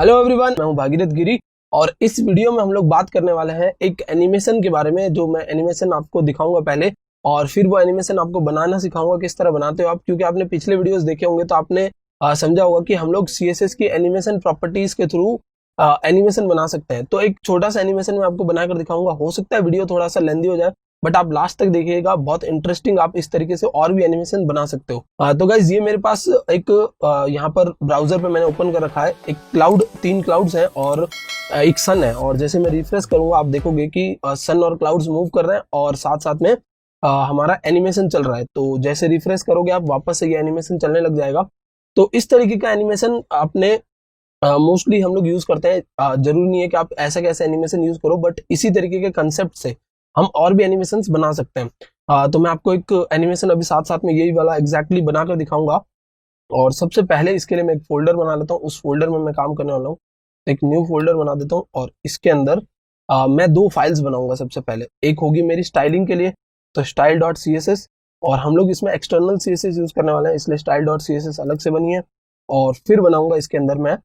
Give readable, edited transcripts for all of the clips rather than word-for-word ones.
Hello everyone, मैं हूं भागीरथ गिरी और इस वीडियो में हम लोग बात करने वाले हैं एक एनिमेशन के बारे में। जो मैं एनिमेशन आपको दिखाऊंगा पहले और फिर वो एनिमेशन आपको बनाना सिखाऊंगा किस तरह बनाते हो आप, क्योंकि आपने पिछले वीडियोस देखे होंगे तो आपने समझा होगा कि हम लोग सीएसएस की एनिमेशन प्रॉपर्टीज के थ्रू एनिमेशन बना सकते हैं। तो एक छोटा सा एनिमेशन मैं आपको बनाकर दिखाऊंगा। हो सकता है वीडियो थोड़ा सा लेंदी हो जाए, बट आप लास्ट तक देखिएगा, बहुत इंटरेस्टिंग। आप इस तरीके से और भी एनिमेशन बना सकते हो। तो गाइज ये मेरे पास एक यहाँ पर ब्राउजर पे मैंने ओपन कर रखा है। एक क्लाउड, 3 क्लाउड्स हैं और एक सन है। और जैसे मैं रिफ्रेश करूंगा आप देखोगे कि सन और क्लाउड्स मूव कर रहे हैं और साथ साथ में हमारा एनिमेशन चल रहा है। तो जैसे रिफ्रेश करोगे आप वापस से ये एनिमेशन चलने लग जाएगा। तो इस तरीके का एनिमेशन आपने मोस्टली हम लोग यूज करते हैं। जरूरी नहीं है कि आप ऐसा कैसा एनिमेशन यूज करो, बट इसी तरीके के कंसेप्ट से हम और भी एनिमेशंस बना सकते हैं। तो मैं आपको एक एनिमेशन अभी साथ साथ में यही वाला एग्जैक्टली बनाकर दिखाऊंगा। और सबसे पहले इसके लिए मैं एक फोल्डर बना लेता हूँ। उस फोल्डर में मैं काम करने वाला हूँ। एक न्यू फोल्डर बना देता हूँ और इसके अंदर मैं 2 फाइल्स बनाऊंगा। सबसे पहले एक होगी मेरी स्टाइलिंग के लिए, तो style.css, और हम लोग इसमें एक्सटर्नल CSS यूज करने वाले हैं, इसलिए style.css अलग से बनी है। और फिर बनाऊंगा इसके अंदर मैं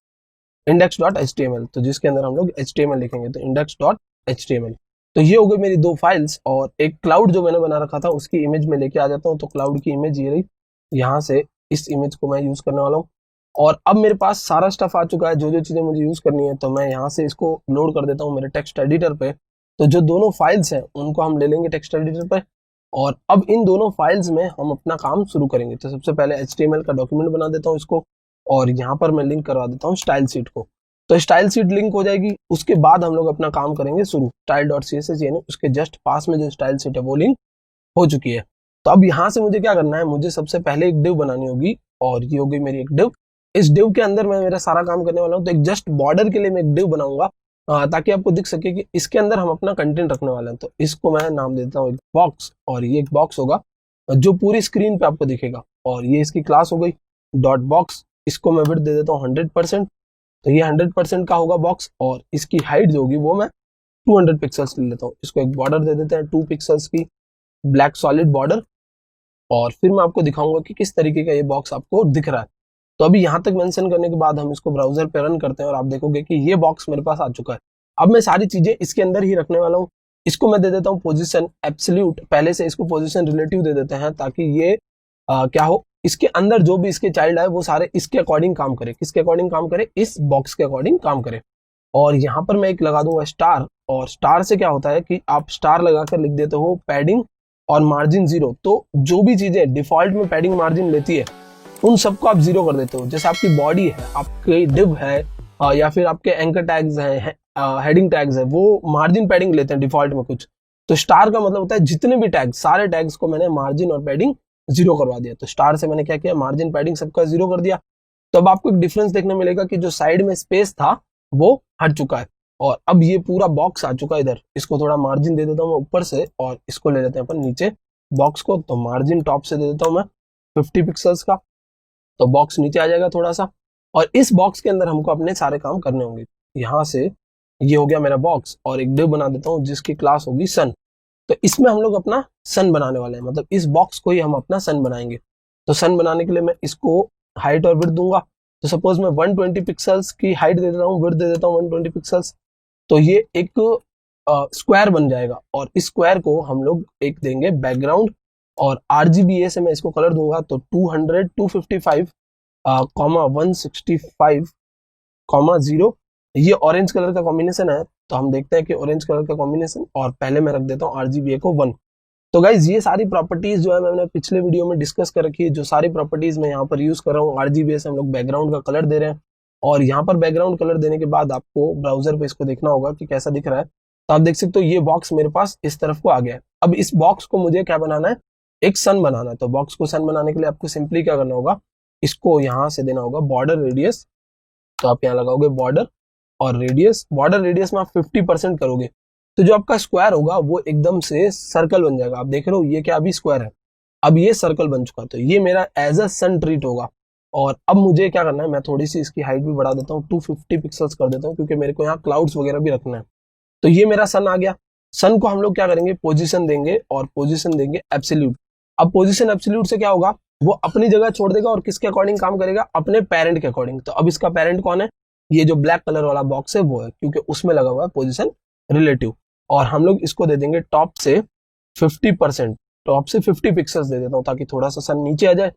index.html, तो जिसके अंदर हम लोग HTML लिखेंगे, तो index.html। तो ये हो गई मेरी 2 फाइल्स। और एक क्लाउड जो मैंने बना रखा था उसकी इमेज में लेके आ जाता हूँ। तो क्लाउड की इमेज ये रही, यहाँ से इस इमेज को मैं यूज करने वाला हूँ। और अब मेरे पास सारा स्टफ आ चुका है, जो जो चीजें मुझे यूज करनी है। तो मैं यहाँ से इसको लोड कर देता हूँ मेरे टेक्स्ट एडिटर पे। तो जो दोनों फाइल्स हैं उनको हम ले लेंगे टेक्स्ट एडिटर पे, और अब इन दोनों फाइल्स में हम अपना काम शुरू करेंगे। तो सबसे पहले HTML का डॉक्यूमेंट बना देता हूँ इसको, और यहाँ पर मैं लिंक करवा देता हूँ स्टाइल शीट को। तो स्टाइल शीट लिंक हो जाएगी। उसके बाद हम लोग अपना काम करेंगे शुरू। style.css यानी उसके जस्ट पास में जो स्टाइल शीट है वो लिंक हो चुकी है। तो अब यहाँ से मुझे क्या करना है, मुझे सबसे पहले एक डिव बनानी होगी, और ये होगी मेरी एक डिव। इस डिव के अंदर मैं मेरा सारा काम करने वाला हूँ। तो एक जस्ट बॉर्डर के लिए मैं एक डिव बनाऊंगा, ताकि आपको दिख सके कि इसके अंदर हम अपना कंटेंट रखने वाले हैं। तो इसको मैं नाम देता हूँ एक बॉक्स, और ये एक बॉक्स होगा जो पूरी स्क्रीन पे आपको दिखेगा। और ये इसकी क्लास हो गई डॉट बॉक्स। इसको मैं विड्थ दे देता हूँ 100%। तो ये 100% का होगा बॉक्स, और इसकी हाइट जो होगी वो मैं 200 पिक्सल्स ले लेता हूँ। इसको एक बॉर्डर दे देते हैं 2 पिक्सल्स की ब्लैक सॉलिड बॉर्डर। और फिर मैं आपको दिखाऊंगा कि किस तरीके का ये बॉक्स आपको दिख रहा है। तो अभी यहाँ तक मेंशन करने के बाद हम इसको ब्राउजर पे रन करते हैं और आप देखोगे कि ये बॉक्स मेरे पास आ चुका है। अब मैं सारी चीजें इसके अंदर ही रखने वाला हूँ। इसको मैं दे देता हूँ पोजीशन एब्सोल्यूट। पहले से इसको पोजीशन रिलेटिव दे देते हैं, ताकि ये क्या हो, इसके अंदर जो भी इसके चाइल्ड है वो सारे इसके अकॉर्डिंग काम करे। किसके अकॉर्डिंग काम करे? इस बॉक्स के अकॉर्डिंग काम करे। और यहाँ पर मैं एक लगा दूंगा स्टार। और स्टार से क्या होता है कि आप स्टार लगाकर लिख देते हो पैडिंग और मार्जिन 0। तो जो भी चीजें डिफॉल्ट में पैडिंग मार्जिन लेती है उन सबको आप 0 कर देते हो। जैसे आपकी बॉडी है, आपकी डिव है, या फिर आपके एंकर टैग्स हैं, हेडिंग टैग्स है, वो मार्जिन पैडिंग लेते हैं डिफॉल्ट में कुछ। तो स्टार का मतलब होता है जितने भी टैग्स, सारे टैग्स को मैंने मार्जिन और पैडिंग 0 करवा दिया। तो स्टार से मैंने क्या किया, मार्जिन पैडिंग सबका 0 कर दिया। तो अब आपको एक डिफरेंस देखने मिलेगा कि जो साइड में स्पेस था वो हट चुका है, और अब ये पूरा बॉक्स आ चुका है इधर। इसको थोड़ा मार्जिन दे देता हूँ मैं ऊपर से, और इसको ले लेते हैं अपन नीचे बॉक्स को। तो मार्जिन टॉप से दे देता हूँ मैं 50 पिक्सल्स का। तो बॉक्स नीचे आ जाएगा थोड़ा सा, और इस बॉक्स के अंदर हमको अपने सारे काम करने होंगे। यहाँ से ये हो गया मेरा बॉक्स, और एक डिव बना देता हूँ जिसकी क्लास होगी सन। तो इसमें हम लोग अपना सन बनाने वाले हैं, मतलब इस बॉक्स को ही हम अपना सन बनाएंगे। तो सन बनाने के लिए मैं इसको हाइट और विड्थ दूंगा। तो सपोज मैं 120 पिक्सल्स की हाइट दे देता हूँ, विड्थ दे देता हूँ 120 पिक्सल्स। तो ये एक स्क्वायर बन जाएगा, और इस स्क्वायर को हम लोग एक देंगे बैकग्राउंड, और RGBA से मैं इसको कलर दूंगा। तो 200, 255, 165, 0। ये ऑरेंज कलर का कॉम्बिनेशन है, तो हम देखते हैं कि ऑरेंज कलर का कॉम्बिनेशन, और पहले मैं रख देता हूँ RGBA को 1। तो गाइज ये सारी प्रॉपर्टीज जो है मैंने पिछले वीडियो में डिस्कस कर रखी है। जो सारी प्रॉपर्टीज मैं यहाँ पर यूज कर रहा हूँ, RGBA से हम लोग बैकग्राउंड का कलर दे रहे हैं। और यहाँ पर बैकग्राउंड कलर देने के बाद आपको ब्राउजर पे इसको देखना होगा कि कैसा दिख रहा है। तो आप देख सकते हो ये बॉक्स मेरे पास इस तरफ को आ गया है। अब इस बॉक्स को मुझे क्या बनाना है, एक सन बनाना है। तो बॉक्स को सन बनाने के लिए आपको सिंपली क्या करना होगा, इसको यहाँ से देना होगा बॉर्डर रेडियस। तो आप यहाँ लगाओगे बॉर्डर और रेडियस। बॉर्डर रेडियस में आप 50% करोगे, तो जो आपका स्क्वायर होगा वो एकदम से सर्कल बन जाएगा। आप देख रहे हो ये क्या अभी स्क्वायर है, अब ये सर्कल बन चुका। तो ये मेरा एज अ सन ट्रीट होगा। और अब मुझे क्या करना है, मैं थोड़ी सी इसकी हाइट भी बढ़ा देता हूँ, 250 पिक्सल्स कर देता हूँ, क्योंकि मेरे को यहाँ क्लाउड्स वगैरह भी रखना है। तो ये मेरा सन आ गया। सन को हम लोग क्या करेंगे, पोजीशन देंगे, और पोजीशन देंगे एब्सोल्यूट। अब पोजीशन एब्सोल्यूट से क्या होगा, वो अपनी जगह छोड़ देगा और किसके अकॉर्डिंग काम करेगा, अपने पेरेंट के अकॉर्डिंग। तो अब इसका पेरेंट कौन है, ये जो ब्लैक कलर वाला बॉक्स है वो है, क्योंकि उसमें लगा हुआ है पोजीशन रिलेटिव। और हम लोग इसको दे देंगे टॉप से 50%, टॉप से 50 पिक्सल्स दे देता हूँ ताकि थोड़ा सा सन नीचे आ जाए,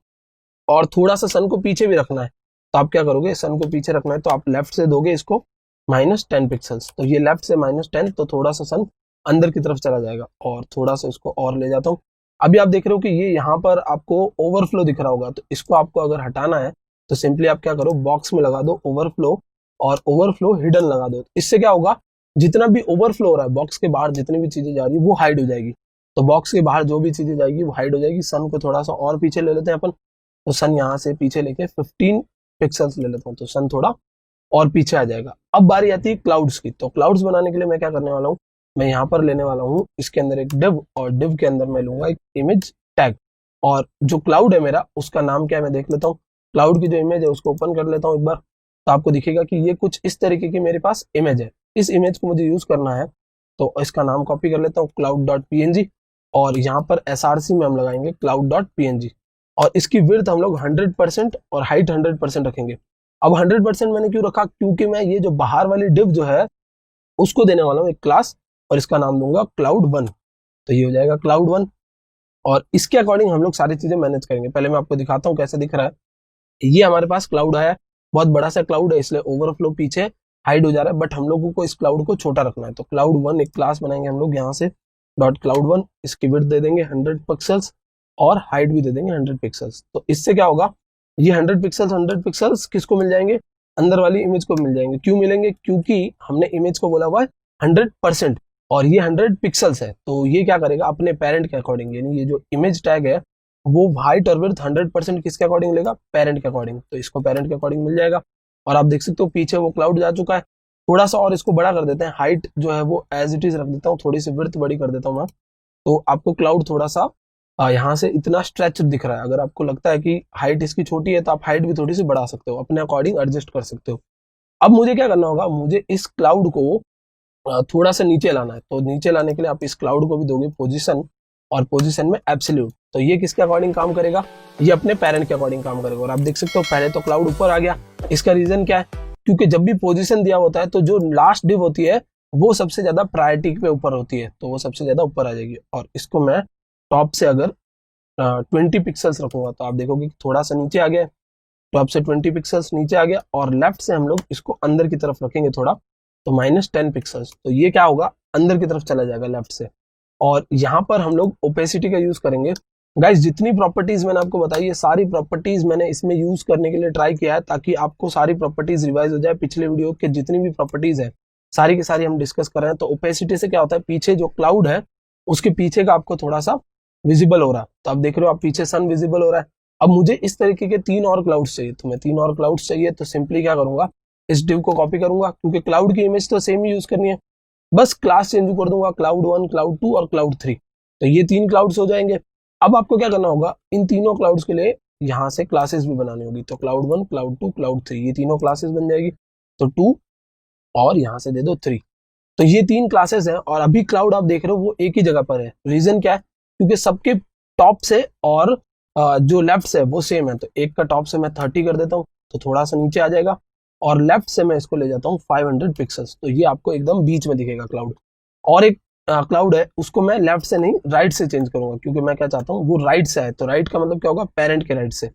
और थोड़ा सा सन को पीछे भी रखना है। तो आप क्या करोगे, सन को पीछे रखना है तो आप लेफ्ट से दोगे इसको -10 पिक्सल्स, तो ये लेफ्ट से -10, तो थोड़ा सा सन अंदर की तरफ चला जाएगा, और थोड़ा सा इसको और ले जाता हूँ। अभी आप देख रहे हो कि ये यहाँ पर आपको ओवरफ्लो दिख रहा होगा, तो इसको आपको अगर हटाना है तो सिंपली आप क्या करो, बॉक्स में लगा दो ओवरफ्लो, और ओवरफ्लो हिडन लगा दो। इससे क्या होगा, जितना भी ओवरफ्लो हो रहा है बॉक्स के बाहर, जितनी भी चीजें जा रही है वो हाइड हो जाएगी। तो बॉक्स के बाहर जो भी चीजें जाएगी वो हाइड हो जाएगी। सन को थोड़ा सा और पीछे ले लेते हैं अपन, तो सन यहाँ से पीछे लेके 15 पिक्सल्स ले लेता हूँ, तो सन थोड़ा और पीछे आ जाएगा। अब बारी आती है क्लाउड्स की। तो क्लाउड्स बनाने के लिए मैं क्या करने वाला हूँ, मैं यहाँ पर लेने वाला हूँ इसके अंदर एक डिव, और डिव के अंदर मैं लूंगा एक इमेज टैग, और जो क्लाउड है मेरा उसका नाम क्या है मैं देख लेता हूँ। क्लाउड की जो इमेज है उसको ओपन कर लेता हूँ एक बार, तो आपको दिखेगा कि ये कुछ इस तरीके की मेरे पास इमेज है। इस इमेज को मुझे यूज करना है, तो इसका नाम कॉपी कर लेता हूँ cloud.png, और यहाँ पर src में हम लगाएंगे cloud.png, और इसकी विड्थ हम लोग 100% और हाइट 100% रखेंगे। अब 100% मैंने क्यों रखा, क्योंकि मैं ये जो बाहर वाली डिव जो है उसको देने वाला हूँ एक क्लास, और इसका नाम दूंगा cloud1, तो ये हो जाएगा cloud1। और इसके अकॉर्डिंग हम लोग सारी चीजें मैनेज करेंगे। पहले मैं आपको दिखाता हूँ कैसे दिख रहा है। ये हमारे पास क्लाउड आया है, बहुत बड़ा सा क्लाउड है, इसलिए ओवरफ्लो पीछे हाइड हो जा रहा है, बट हम लोगों को इस क्लाउड को छोटा रखना है। तो cloud1 एक क्लास बनाएंगे हम लोग यहाँ से, .cloud1, इसकी विड्थ दे देंगे 100 पिक्सल्स, और हाइट भी दे देंगे 100 पिक्सल्स। तो इससे क्या होगा, ये 100 पिक्सल्स किसको मिल जाएंगे, अंदर वाली इमेज को मिल जाएंगे। क्यों मिलेंगे, क्योंकि हमने इमेज को बोला हुआ है 100%, और ये 100 पिक्सल्स है, तो ये क्या करेगा अपने पेरेंट के अकॉर्डिंग, यानी ये जो इमेज टैग है वो हाइट और विड्थ 100% किसके अकॉर्डिंग लेगा, पेरेंट के अकॉर्डिंग, तो इसको पेरेंट के अकॉर्डिंग मिल जाएगा। और आप देख सकते हो पीछे वो क्लाउड जा चुका है। थोड़ा सा और इसको बड़ा कर देते हैं, हाइट जो है वो एज इट इज रख देता हूँ, थोड़ी सी विड्थ बड़ी कर देता हूँ मैं, तो आपको क्लाउड थोड़ा सा यहाँ से इतना स्ट्रेच दिख रहा है। अगर आपको लगता है कि हाइट इसकी छोटी है तो आप हाइट भी थोड़ी सी बढ़ा सकते हो, अपने अकॉर्डिंग एडजस्ट कर सकते हो। अब मुझे क्या करना होगा, मुझे इस क्लाउड को थोड़ा सा नीचे लाना है, तो नीचे लाने के लिए आप इस क्लाउड को भी दोगे पोजीशन, और पोजीशन में एब्सोल्यूट, तो ये किसके अकॉर्डिंग काम करेगा, ये अपने पेरेंट के अकॉर्डिंग काम करेगा। और आप देख सकते हो पहले तो क्लाउड ऊपर आ गया। इसका रीजन क्या है, क्योंकि जब भी पोजीशन दिया होता है तो जो लास्ट डिव होती है वो सबसे ज्यादा प्रायोरिटी पे ऊपर होती है, तो वो सबसे ज्यादा ऊपर आ जाएगी। और इसको मैं टॉप से अगर 20 पिक्सल्स रखूंगा तो आप देखोगे थोड़ा सा नीचे आ गया, टॉप से 20 पिक्सल्स नीचे आ गया, और लेफ्ट से हम लोग इसको अंदर की तरफ रखेंगे थोड़ा, तो -10 पिक्सल्स, तो ये क्या होगा, अंदर की तरफ चला जाएगा लेफ्ट से। और यहाँ पर हम लोग ओपेसिटी का यूज करेंगे। गाइस जितनी प्रॉपर्टीज मैंने आपको बताई है, सारी प्रॉपर्टीज मैंने इसमें यूज करने के लिए ट्राई किया है, ताकि आपको सारी प्रॉपर्टीज रिवाइज हो जाए। पिछले वीडियो के जितनी भी प्रॉपर्टीज है सारी की सारी हम डिस्कस कर रहे हैं। तो ओपेसिटी से क्या होता है, पीछे जो क्लाउड है उसके पीछे का आपको थोड़ा सा विजिबल हो रहा है, तो आप देख रहे हो आप पीछे सन विजिबल हो रहा है। अब मुझे इस तरीके के 3 और क्लाउड्स चाहिए, तो मैं 3 और क्लाउड्स चाहिए, तो सिंपली क्या करूंगा, इस डिव को कॉपी करूंगा, क्योंकि क्लाउड की इमेज तो सेम ही यूज करनी है, बस क्लास चेंज कर दूंगा, cloud1, cloud2 और cloud3, तो ये 3 क्लाउड्स हो जाएंगे। अब आपको क्या करना होगा, इन तीनों क्लाउड्स के लिए यहाँ से क्लासेस भी बनानी होगी, तो cloud1, cloud2, cloud3, ये तीनों क्लासेस बन जाएगी, तो 2 और यहाँ से दे दो 3, तो ये 3 क्लासेस हैं। और अभी क्लाउड आप देख रहे हो वो एक ही जगह पर है। रीजन क्या है, क्योंकि सबके टॉप से और जो लेफ्ट से है वो सेम है, तो एक का टॉप से मैं 30 कर देता हूँ, तो थोड़ा सा नीचे आ जाएगा, और लेफ्ट से मैं इसको ले जाता हूँ 500 पिक्सल्स, तो ये आपको एकदम बीच में दिखेगा क्लाउड। और एक क्लाउड है उसको मैं लेफ्ट से नहीं राइट से चेंज करूंगा, क्योंकि मैं क्या चाहता हूँ वो राइट से आए, तो राइट का मतलब क्या होगा, पेरेंट के राइट से,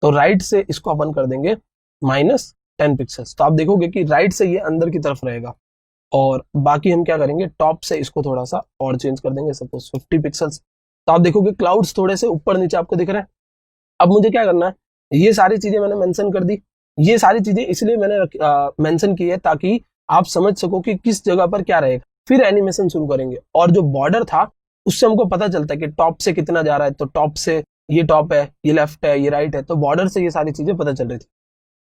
तो राइट से इसको अपन कर देंगे -10 पिक्सल्स, तो आप देखोगे कि राइट से ये अंदर की तरफ रहेगा। और बाकी हम क्या करेंगे, टॉप से इसको थोड़ा सा और चेंज कर देंगे, सपोज 50 पिक्सल्स, तो आप देखोगे क्लाउड्स थोड़े से ऊपर नीचे आपको दिख रहे हैं। अब मुझे क्या करना है, ये सारी चीजें मैंने मेंशन कर दी। ये सारी चीजें इसलिए मैंने मेंशन की है ताकि आप समझ सको कि किस जगह पर क्या रहेगा। फिर एनिमेशन शुरू करेंगे, और जो बॉर्डर था उससे हमको पता चलता है कि टॉप से कितना जा रहा है, तो टॉप से ये टॉप है, ये लेफ्ट है, ये राइट है, तो बॉर्डर से ये सारी चीजें पता चल रही थी।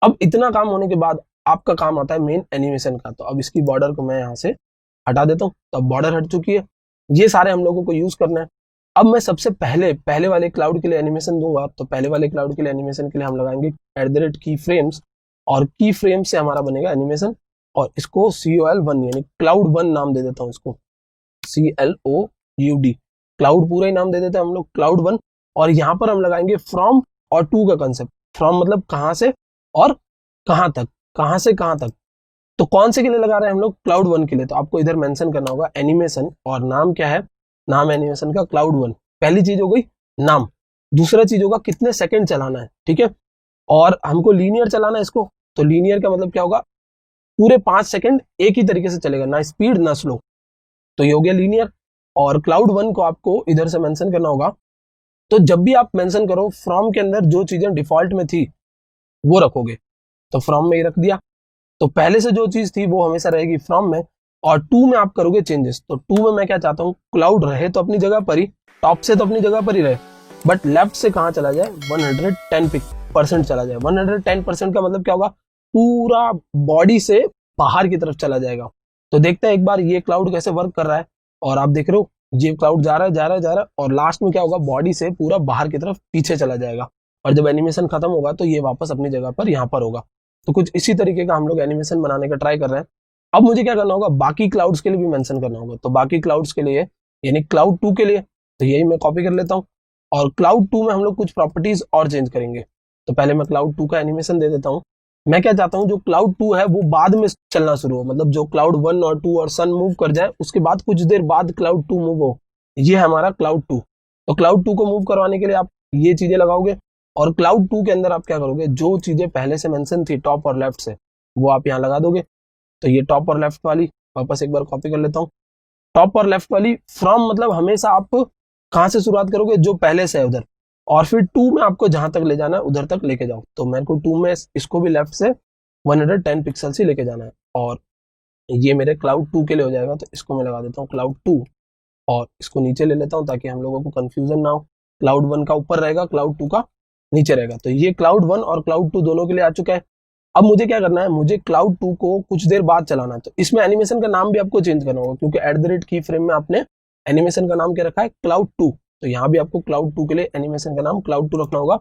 अब इतना काम होने के बाद आपका काम आता है मेन एनिमेशन का, तो अब इसकी बॉर्डर को मैं यहाँ से हटा देता हूँ, तो अब बॉर्डर हट चुकी है। ये सारे हम लोगों को यूज करना है। अब मैं सबसे पहले वाले क्लाउड के लिए एनिमेशन दूंगा, तो पहले वाले क्लाउड के लिए एनिमेशन के लिए हम लगाएंगे @ की फ्रेम्स, और की फ्रेम से हमारा बनेगा एनिमेशन, और इसको COL1 यानी cloud1 नाम दे देता हूँ इसको, CLOUD, क्लाउड पूरा ही नाम दे देते हैं हम लोग cloud1। और यहाँ पर हम लगाएंगे फ्रॉम और टू का कंसेप्ट। फ्रॉम मतलब कहाँ से और कहाँ तक, कहाँ से कहाँ तक, तो कौन से के लिए लगा रहे हैं हम लोग? क्लाउड 1 के लिए। तो आपको इधर मेंशन करना होगा एनिमेशन, और नाम क्या है? नाम एनिमेशन का क्लाउड 1। पहली चीज हो गई नाम। दूसरा चीज होगा कितने सेकंड चलाना है, ठीक है। और हमको लीनियर चलाना है इसको, तो लीनियर का मतलब क्या होगा? पूरे 5 सेकंड एक ही तरीके से चलेगा, ना स्पीड ना स्लो। तो ये हो गया लीनियर। और क्लाउड 1 को आपको इधर से मेंशन करना होगा। तो जब भी आप मेंशन करो, फ्रॉम के अंदर जो चीजें डिफॉल्ट में थी वो रखोगे। तो फ्रॉम में ही रख दिया। तो पहले से जो चीज थी वो हमेशा रहेगी फ्रॉम में, और टू में आप करोगे चेंजेस। तो टू में मैं क्या चाहता हूँ? क्लाउड रहे तो अपनी जगह पर ही, टॉप से तो अपनी जगह पर ही रहे, बट लेफ्ट से कहाँ चला जाए? 110% चला जाए। 110% का मतलब क्या होगा? पूरा बॉडी से बाहर की तरफ चला जाएगा। तो देखते हैं एक बार ये क्लाउड कैसे वर्क कर रहा है। और आप देख रहे हो ये क्लाउड जा रहा है, जा रहा है, जा रहा है, और लास्ट में क्या होगा? बॉडी से पूरा बाहर की तरफ पीछे चला जाएगा। और जब एनिमेशन खत्म होगा तो ये वापस अपनी जगह पर यहाँ पर होगा। तो कुछ इसी तरीके का हम लोग एनिमेशन बनाने का ट्राई कर रहे हैं। अब मुझे क्या करना होगा? बाकी क्लाउड्स के लिए भी मेंशन करना होगा। तो बाकी क्लाउड्स के लिए यानी क्लाउड 2 के लिए, तो यही मैं कॉपी कर लेता हूँ। और क्लाउड 2 में हम लोग कुछ प्रॉपर्टीज और चेंज करेंगे। तो पहले मैं क्लाउड 2 का एनिमेशन दे देता हूँ। मैं क्या चाहता हूँ? जो क्लाउड 2 है वो बाद में चलना शुरू हो, मतलब जो क्लाउड 1 और 2 और सन मूव कर जाए उसके बाद कुछ देर बाद क्लाउड 2 मूव हो। ये है हमारा क्लाउड 2। तो क्लाउड 2 को मूव करवाने के लिए आप ये चीजें लगाओगे। और क्लाउड 2 के अंदर आप क्या करोगे? जो चीजें पहले से मेंशन थी टॉप और लेफ्ट से, वो आप यहाँ लगा दोगे। तो ये टॉप और लेफ्ट वाली वापस एक बार कॉपी कर लेता हूँ। टॉप और लेफ्ट वाली फ्रॉम मतलब हमेशा आप कहाँ से शुरुआत करोगे? जो पहले से है उधर, और फिर 2 में आपको जहां तक ले जाना है उधर तक लेके जाओ। तो मेरे को 2 में इसको भी लेफ्ट से 110 पिक्सल से लेके जाना है। और ये मेरे क्लाउड 2 के लिए हो जाएगा। तो इसको मैं लगा देता हूँ क्लाउड 2, और इसको नीचे ले लेता हूँ ताकि हम लोगों को कंफ्यूजन ना हो। क्लाउड 1 का ऊपर रहेगा, क्लाउड 2 का नीचे रहेगा। तो ये क्लाउड 1 और क्लाउड 2 दोनों के लिए आ चुका है। अब मुझे क्या करना है? मुझे क्लाउड 2 को कुछ देर बाद चलाना है। तो इसमें एनिमेशन का नाम भी आपको चेंज करना होगा, क्योंकि @ की फ्रेम में आपने एनिमेशन का नाम क्या रखा है? क्लाउड 2। तो यहाँ भी आपको क्लाउड 2 के लिए एनिमेशन का नाम क्लाउड 2 रखना होगा।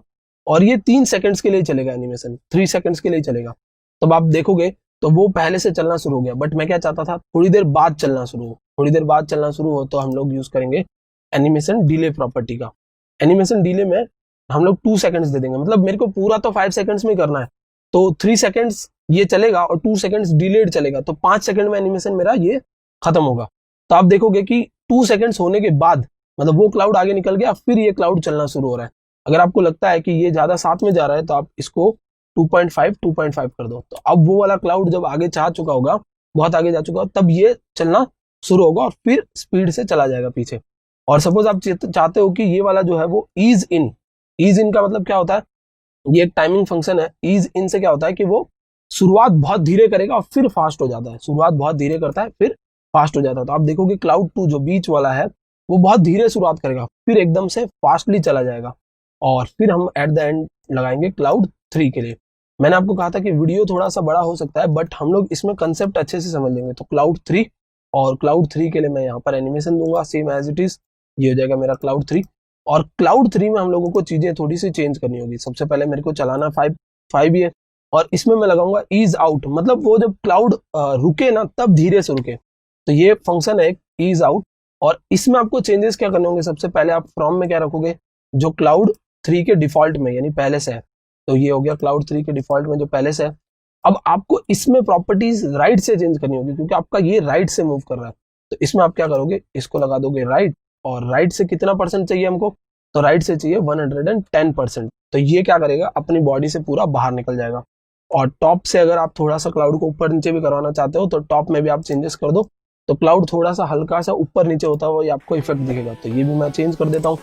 और ये 3 सेकंड्स के लिए चलेगा एनिमेशन, 3 सेकंड्स के लिए चलेगा। तब आप देखोगे तो वो पहले से चलना शुरू हो गया, बट मैं क्या चाहता था? थोड़ी देर बाद चलना शुरू हो। थोड़ी देर बाद चलना शुरू हो तो हम लोग यूज करेंगे एनिमेशन डिले प्रॉपर्टी का। एनिमेशन डिले में हम लोग 2 सेकंड्स दे देंगे, मतलब मेरे को पूरा तो 5 सेकंड्स में करना है। तो 3 सेकंड्स ये चलेगा और 2 सेकंड्स डिलेड चलेगा। तो 5 सेकंड में एनिमेशन मेरा ये खत्म होगा। तो आप देखोगे कि 2 सेकंड्स होने के बाद मतलब वो क्लाउड आगे निकल गया, फिर ये क्लाउड चलना शुरू हो रहा है। अगर आपको लगता है कि ये ज्यादा साथ में जा रहा है तो आप इसको 2.5 कर दो। तो अब वो वाला क्लाउड जब आगे जा चुका होगा, बहुत आगे जा चुका होगा, तब ये चलना शुरू होगा और फिर स्पीड से चला जाएगा पीछे। और सपोज आप चाहते हो कि ये वाला जो है वो ईज इन। ईज इन का मतलब क्या होता है? ये एक टाइमिंग फंक्शन है। ईज इन से क्या होता है कि वो शुरुआत बहुत धीरे करेगा और फिर फास्ट हो जाता है। शुरुआत बहुत धीरे करता है फिर फास्ट हो जाता है। तो आप देखोगे क्लाउड 2 जो बीच वाला है वो बहुत धीरे शुरुआत करेगा, फिर एकदम से फास्टली चला जाएगा। और फिर हम एट द एंड लगाएंगे क्लाउड 3 के लिए। मैंने आपको कहा था कि वीडियो थोड़ा सा बड़ा हो सकता है, बट हम लोग इसमें कंसेप्ट अच्छे से समझ लेंगे। तो क्लाउड 3, और क्लाउड 3 के लिए मैं यहाँ पर एनिमेशन दूंगा सेम एज इट इज। ये हो जाएगा मेरा क्लाउड 3। और क्लाउड 3 में हम लोगों को चीजें थोड़ी सी चेंज करनी होगी। सबसे पहले मेरे को चलाना 5 ही है, और इसमें मैं लगाऊंगा ईज आउट, मतलब वो जब क्लाउड रुके ना तब धीरे से रुके। तो ये फंक्शन है ईज आउट। और इसमें आपको चेंजेस क्या करने होंगे? सबसे पहले आप फ्रॉम में क्या रखोगे? जो क्लाउड 3 के डिफॉल्ट में यानी पहले से है। तो ये हो गया क्लाउड 3 के डिफॉल्ट में जो पहले से है। अब आपको इसमें प्रॉपर्टीज राइट से चेंज करनी होगी, क्योंकि आपका ये राइट से मूव कर रहा है। तो इसमें आप क्या करोगे? इसको लगा दोगे राइट, और राइट से कितना % चाहिए हमको? तो राइट से चाहिए 110%। तो ये क्या करेगा? अपनी बॉडी से पूरा बाहर निकल जाएगा। और टॉप से अगर आप थोड़ा सा क्लाउड को ऊपर नीचे भी करवाना चाहते हो तो टॉप में भी आप चेंजेस कर दो। तो क्लाउड थोड़ा सा हल्का सा ऊपर नीचे होता हुआ ये आपको इफेक्ट दिखेगा। तो ये भी मैं चेंज कर देता हूँ।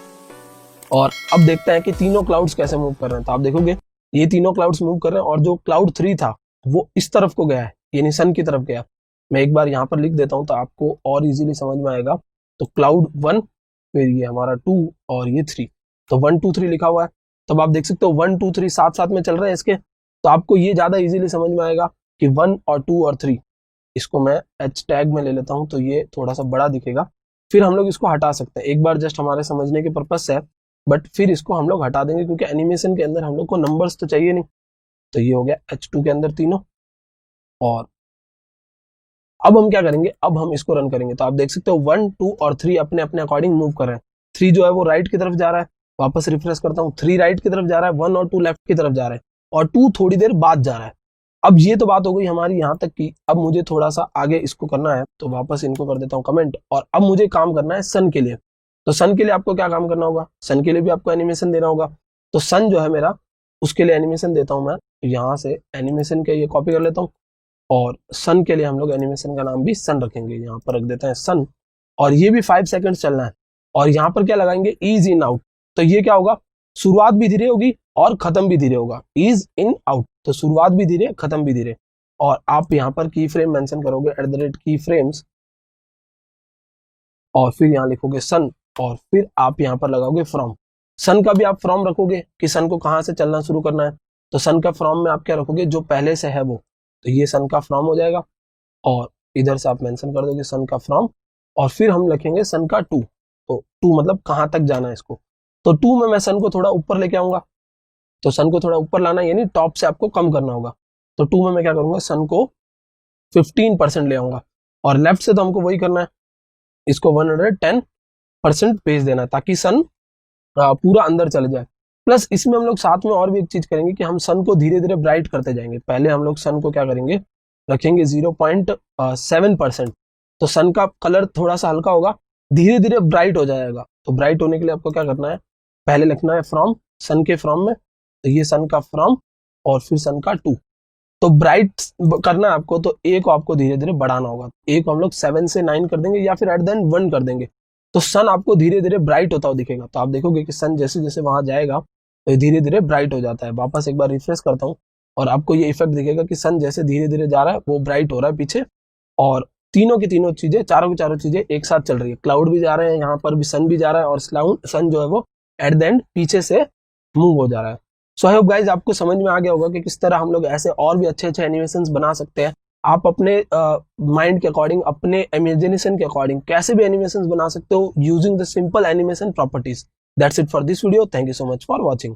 और अब देखते हैं कि तीनों क्लाउड्स कैसे मूव कर रहे हैं। तो आप देखोगे ये तीनों क्लाउड्स मूव कर रहे हैं, और जो क्लाउड 3 था वो इस तरफ को गया है, यानी सन की तरफ गया। मैं एक बार यहाँ पर लिख देता हूँ तो आपको और इजीली समझ में आएगा। तो क्लाउड 1, फिर ये हमारा 2 और ये 3। तो 1 2 3 लिखा हुआ है। तब आप देख सकते हो 1 2 3 साथ साथ में चल रहे हैं इसके। तो आपको ये ज्यादा इजीली समझ में आएगा कि 1 और 2 और 3। इसको मैं H टैग में ले लेता हूँ तो ये थोड़ा सा बड़ा दिखेगा। फिर हम लोग इसको हटा सकते हैं, एक बार जस्ट हमारे समझने के पर्पज से है, बट फिर इसको हम लोग हटा देंगे क्योंकि एनिमेशन के अंदर हम लोग को नंबर्स तो चाहिए नहीं। तो ये हो गया H2 के अंदर तीनों। और अब हम क्या करेंगे? अब हम इसको रन करेंगे। तो आप देख सकते हो 1 2 और 3 अपने अपने अकॉर्डिंग मूव कर रहे हैं। 3 जो है वो राइट की तरफ जा रहा है, वापस रिफ्रेश करता हूँ, 3 राइट की तरफ जा रहा है, 1 और 2 लेफ्ट की तरफ जा रहे हैं, और 2 थोड़ी देर बाद जा रहा है। अब ये तो बात हो गई हमारी यहाँ तक की। अब मुझे थोड़ा सा आगे इसको करना है, तो वापस इनको कर देता हूँ कमेंट। और अब मुझे काम करना है सन के लिए। तो सन के लिए आपको क्या काम करना होगा, सन के लिए भी आपको एनिमेशन देना होगा। तो सन जो है मेरा, उसके लिए एनिमेशन देता हूं मैं। यहाँ से एनिमेशन के ये कॉपी कर लेता हूँ, और सन के लिए हम लोग एनिमेशन का नाम भी सन रखेंगे। यहाँ पर रख देते हैं सन, और ये भी 5 सेकंड चलना है। और यहाँ पर क्या लगाएंगे, ईज इन आउट। तो ये क्या होगा, शुरुआत भी धीरे होगी और खत्म भी धीरे होगा। ईज इन आउट, तो शुरुआत भी धीरे, खत्म भी धीरे। और आप यहाँ पर की फ्रेम मेंशन करोगे @ की फ्रेम्स, और फिर यहाँ लिखोगे सन, और फिर आप यहाँ पर लगाओगे फ्रॉम। सन का भी आप फ्रॉम रखोगे कि सन को कहाँ से चलना शुरू करना है। तो सन का फ्रॉम में आप क्या रखोगे, जो पहले से है वो। तो ये सन का फ्रॉम हो जाएगा, और इधर से आप मेंशन कर दोगे सन का फ्रॉम। और फिर हम लिखेंगे सन का टू। तो टू मतलब कहाँ तक जाना है इसको। तो टू में मैं सन को थोड़ा ऊपर लेके आऊंगा। तो सन को थोड़ा ऊपर लाना, यानी टॉप से आपको कम करना होगा। तो टू में मैं क्या करूंगा, सन को 15% ले आऊंगा। और लेफ्ट से तो हमको वही करना है, इसको 110% भेज देना, ताकि सन पूरा अंदर चले जाए। प्लस इसमें हम लोग साथ में और भी एक चीज करेंगे कि हम सन को धीरे धीरे ब्राइट करते जाएंगे। पहले हम लोग सन को क्या करेंगे, रखेंगे 0.7%। तो सन का कलर थोड़ा सा हल्का होगा, धीरे धीरे ब्राइट हो जाएगा। तो ब्राइट होने के लिए आपको क्या करना है, पहले लिखना है फ्रॉम, सन के फ्रॉम में। तो ये सन का फ्रॉम, और फिर सन का टू। तो ब्राइट करना है आपको, तो ए को आपको धीरे धीरे बढ़ाना होगा। ए को हम लोग 7 से 9 कर देंगे, या फिर @ 1 कर देंगे। तो सन आपको धीरे धीरे ब्राइट होता हुआ दिखेगा। तो आप देखोगे कि सन जैसे जैसे वहां जाएगा, तो धीरे धीरे ब्राइट हो जाता है। वापस एक बार रिफ्रेश करता हूँ, और आपको ये इफेक्ट दिखेगा कि सन जैसे धीरे धीरे जा रहा है, वो ब्राइट हो रहा है पीछे। और तीनों की तीनों चीजें, चारों की चारों चीजें एक साथ चल रही है। क्लाउड भी जा रहे हैं, यहाँ पर भी सन भी जा रहा है, और सन जो है वो @ पीछे से मूव हो जा रहा है। सो आई होप गाइज आपको समझ में आ गया होगा कि किस तरह हम लोग ऐसे और भी अच्छे अच्छे एनिमेशंस बना सकते हैं। आप अपने माइंड के अकॉर्डिंग, अपने इमेजिनेशन के अकॉर्डिंग कैसे भी एनिमेशंस बना सकते हो using the simple animation properties. That's it for this video. Thank you so much for watching.